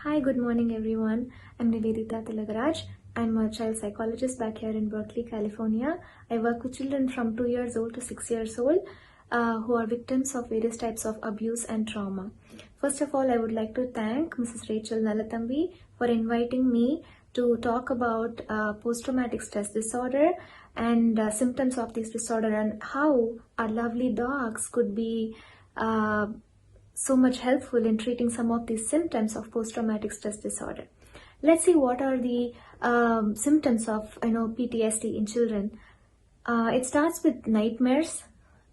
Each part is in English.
Hi, good morning everyone. I'm Nivedita Tilagaraj. I'm a child psychologist back here in Berkeley, California. I work with children from 2 years old to 6 years old who are victims of various types of abuse and trauma. First of all, I would like to thank Mrs. Rachel Nalathambi for inviting me to talk about post-traumatic stress disorder and symptoms of this disorder and how our lovely dogs could be so much helpful in treating some of these symptoms of post-traumatic stress disorder. Let's see what are the symptoms of PTSD in children. It starts with nightmares,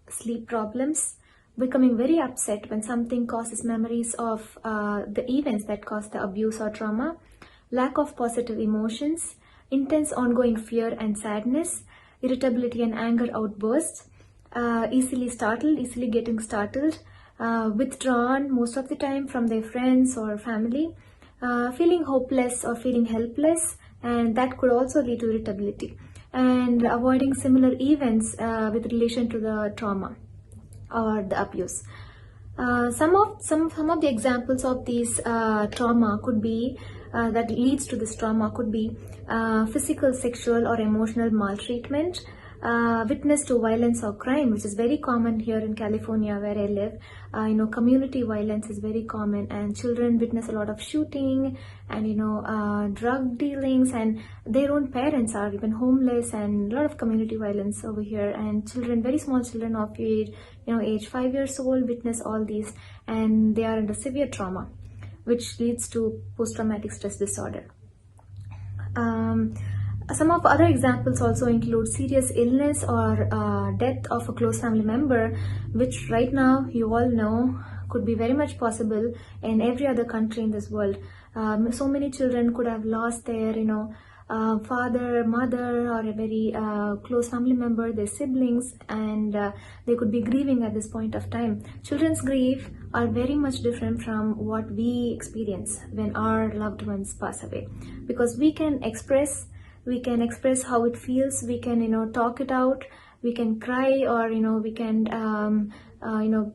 sleep problems, becoming very upset when something causes memories of the events that caused the abuse or trauma, lack of positive emotions, intense ongoing fear and sadness, irritability and anger outbursts, easily getting startled, withdrawn most of the time from their friends or family, feeling hopeless or feeling helpless, and that could also lead to irritability, and avoiding similar events with relation to the trauma or the abuse. Some of the examples of these trauma could be that leads to this trauma could be physical, sexual, or emotional maltreatment, witness to violence or crime, which is very common here in California where I live. Community violence is very common, and children witness a lot of shooting and drug dealings, and their own parents are even homeless, and a lot of community violence over here. And children, very small children of age 5 years old, witness all these, and they are under severe trauma, which leads to post-traumatic stress disorder. Some of other examples also include serious illness or death of a close family member, which right now you all know could be very much possible in every other country in this world. So many children could have lost their father, mother, or a very close family member, their siblings, and they could be grieving at this point of time. Children's grief are very much different from what we experience when our loved ones pass away, because we can express how it feels, we can talk it out, we can cry, or we can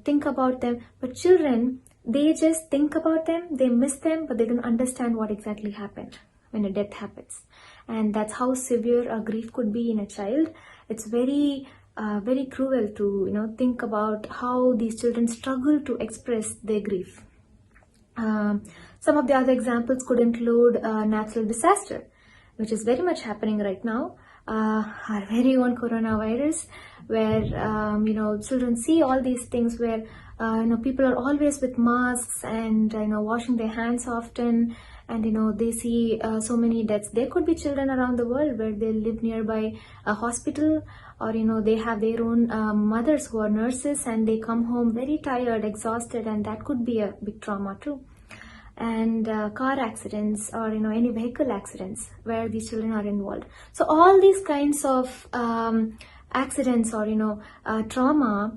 think about them. But children, they just think about them, they miss them, but they don't understand what exactly happened when a death happens. And that's how severe a grief could be in a child. It's very cruel to think about how these children struggle to express their grief. Some of the other examples could include natural disaster, which is very much happening right now. Our very own coronavirus, where children see all these things where people are always with masks and washing their hands often, and they see so many deaths. There could be children around the world where they live nearby a hospital, or they have their own mothers who are nurses, and they come home very tired, exhausted, and that could be a big trauma too. And car accidents, or any vehicle accidents where these children are involved. So all these kinds of accidents or trauma,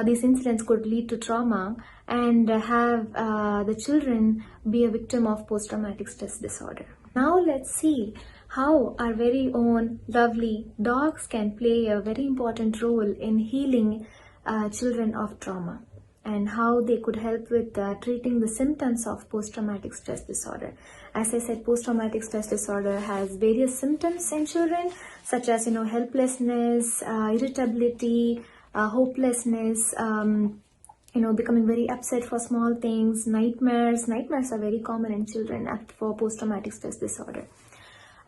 these incidents could lead to trauma and have the children be a victim of post-traumatic stress disorder. Now let's see how our very own lovely dogs can play a very important role in healing children of trauma, and how they could help with treating the symptoms of post-traumatic stress disorder. As I said, post-traumatic stress disorder has various symptoms in children, such as helplessness, irritability, hopelessness, becoming very upset for small things, nightmares. Nightmares are very common in children for post-traumatic stress disorder.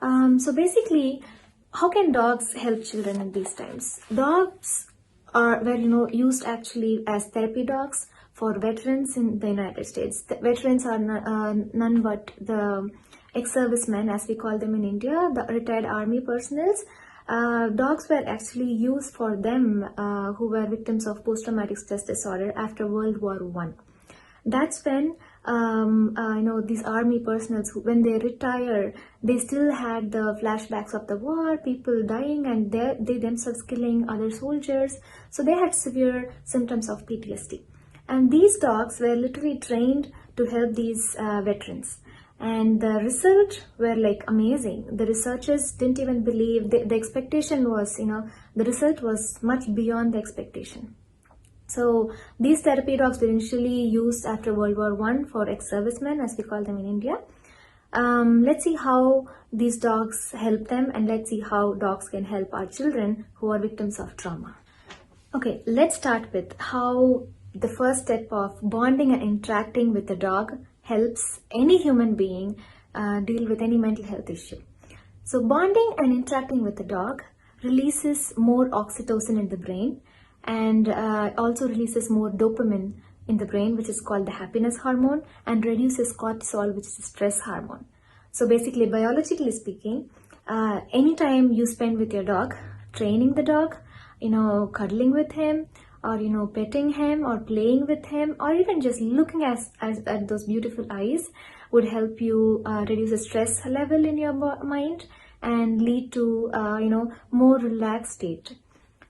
So basically, how can dogs help children in these times? Dogs were used actually as therapy dogs for veterans in the United States. The veterans are none but the ex-servicemen, as we call them in India, the retired army personnel. Dogs were actually used for them who were victims of post-traumatic stress disorder after World War I. That's when these army personnel, when they retire, they still had the flashbacks of the war, people dying, and they themselves killing other soldiers. So they had severe symptoms of PTSD. And these dogs were literally trained to help these veterans. And the result were like amazing. The researchers didn't even believe, the expectation was, the result was much beyond the expectation. So these therapy dogs were initially used after World War I for ex-servicemen, as we call them in India. Let's see how these dogs help them, and let's see how dogs can help our children who are victims of trauma. Okay, let's start with how the first step of bonding and interacting with a dog helps any human being deal with any mental health issue. So, bonding and interacting with a dog releases more oxytocin in the brain, and also releases more dopamine in the brain, which is called the happiness hormone, and reduces cortisol, which is the stress hormone. So basically, biologically speaking, anytime you spend with your dog, training the dog, cuddling with him, or petting him, or playing with him, or even just looking at those beautiful eyes would help you reduce the stress level in your mind and lead to more relaxed state.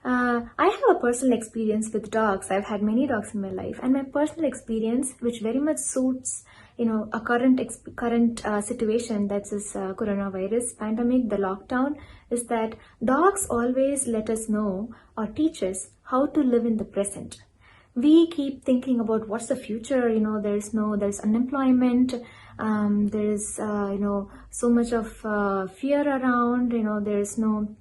I have a personal experience with dogs. I've had many dogs in my life, and my personal experience, which very much suits a current situation, that's this coronavirus pandemic, the lockdown, is that dogs always let us know or teach us how to live in the present. We keep thinking about what's the future. There's unemployment. There is so much of fear around. There's no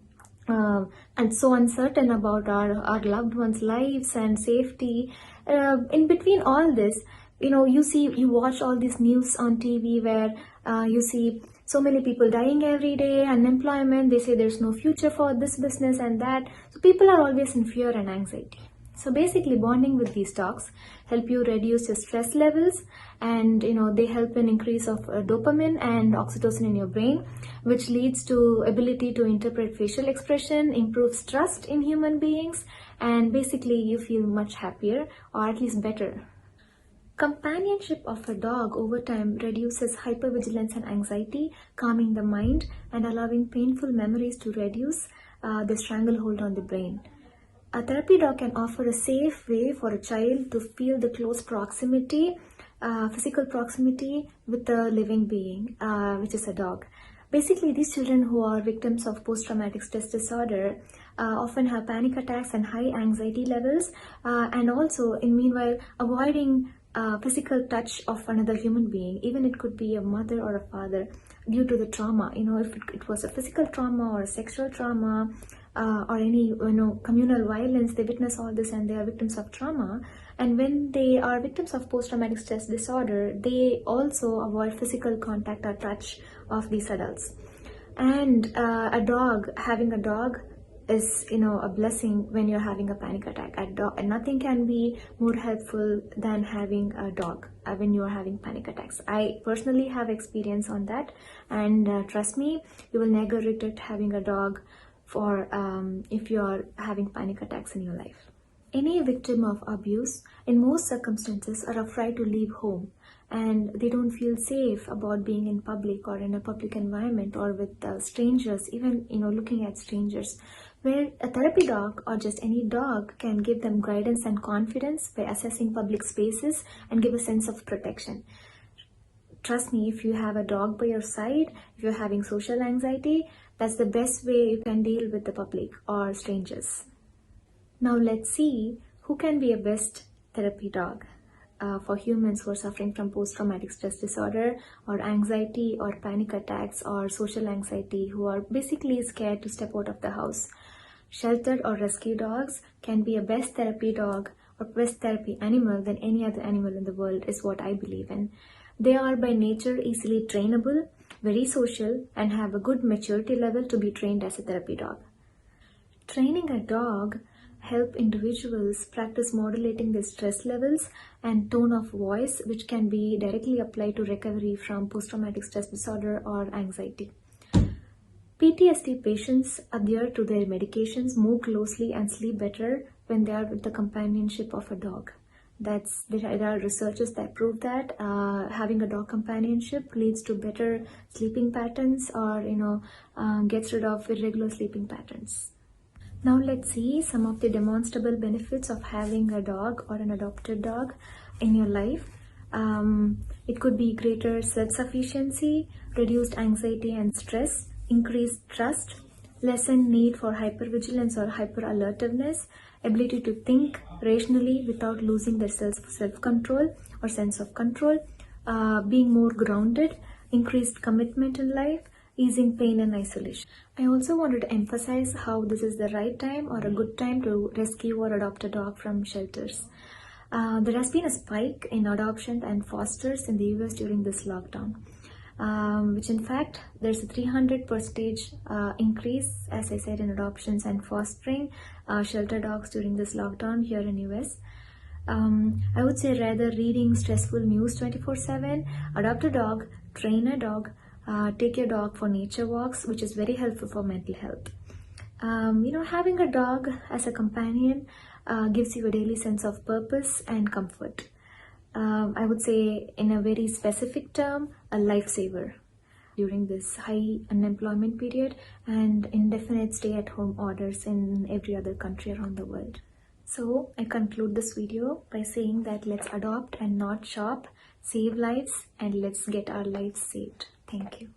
and so uncertain about our loved ones' lives and safety. In between all this, you watch all this news on TV where you see so many people dying every day, unemployment, they say there's no future for this business and that. So people are always in fear and anxiety. So basically, bonding with these dogs help you reduce your stress levels, and they help in increase of dopamine and oxytocin in your brain, which leads to ability to interpret facial expression, improves trust in human beings, and basically you feel much happier, or at least better. Companionship of a dog over time reduces hypervigilance and anxiety, calming the mind and allowing painful memories to reduce the stranglehold on the brain. A therapy dog can offer a safe way for a child to feel the close proximity, physical proximity with a living being, which is a dog. Basically, these children who are victims of post-traumatic stress disorder often have panic attacks and high anxiety levels, and also, in meanwhile, avoiding physical touch of another human being, even it could be a mother or a father, due to the trauma. If it was a physical trauma or a sexual trauma, or any communal violence, they witness all this and they are victims of trauma. And when they are victims of post-traumatic stress disorder, they also avoid physical contact or touch of these adults. And having a dog is a blessing when you're having a panic attack. And nothing can be more helpful than having a dog when you are having panic attacks. I personally have experience on that, and trust me, you will never regret having a dog for if you are having panic attacks in your life. Any victim of abuse, in most circumstances, are afraid to leave home, and they don't feel safe about being in public or in a public environment or with strangers, even looking at strangers, where a therapy dog or just any dog can give them guidance and confidence by assessing public spaces and give a sense of protection. Trust me, if you have a dog by your side, if you're having social anxiety, that's the best way you can deal with the public or strangers. Now let's see who can be a best therapy dog for humans who are suffering from post-traumatic stress disorder or anxiety or panic attacks or social anxiety, who are basically scared to step out of the house. Sheltered or rescue dogs can be a best therapy dog or best therapy animal than any other animal in the world, is what I believe in. They are by nature easily trainable, very social, and have a good maturity level to be trained as a therapy dog. Training a dog help individuals practice modulating their stress levels and tone of voice, which can be directly applied to recovery from post-traumatic stress disorder or anxiety. PTSD patients adhere to their medications more closely and sleep better when they are with the companionship of a dog. There are researchers that prove that having a dog companionship leads to better sleeping patterns, or gets rid of irregular sleeping patterns. Now let's see some of the demonstrable benefits of having a dog or an adopted dog in your life. It could be greater self-sufficiency, reduced anxiety and stress, increased trust, lessened need for hypervigilance or hyper-alertiveness, ability to think rationally without losing their self-control or sense of control, being more grounded, increased commitment in life, easing pain and isolation. I also wanted to emphasize how this is the right time or a good time to rescue or adopt a dog from shelters. There has been a spike in adoption and fosters in the US during this lockdown, which in fact there's a 300% increase, as I said, in adoptions and fostering shelter dogs during this lockdown here in US. I would say rather reading stressful news 24/7, adopt a dog, train a dog, take your dog for nature walks, which is very helpful for mental health. Having a dog as a companion gives you a daily sense of purpose and comfort. I would say, in a very specific term, a lifesaver during this high unemployment period and indefinite stay-at-home orders in every other country around the world. So I conclude this video by saying that let's adopt and not shop, save lives, and let's get our lives saved. Thank you.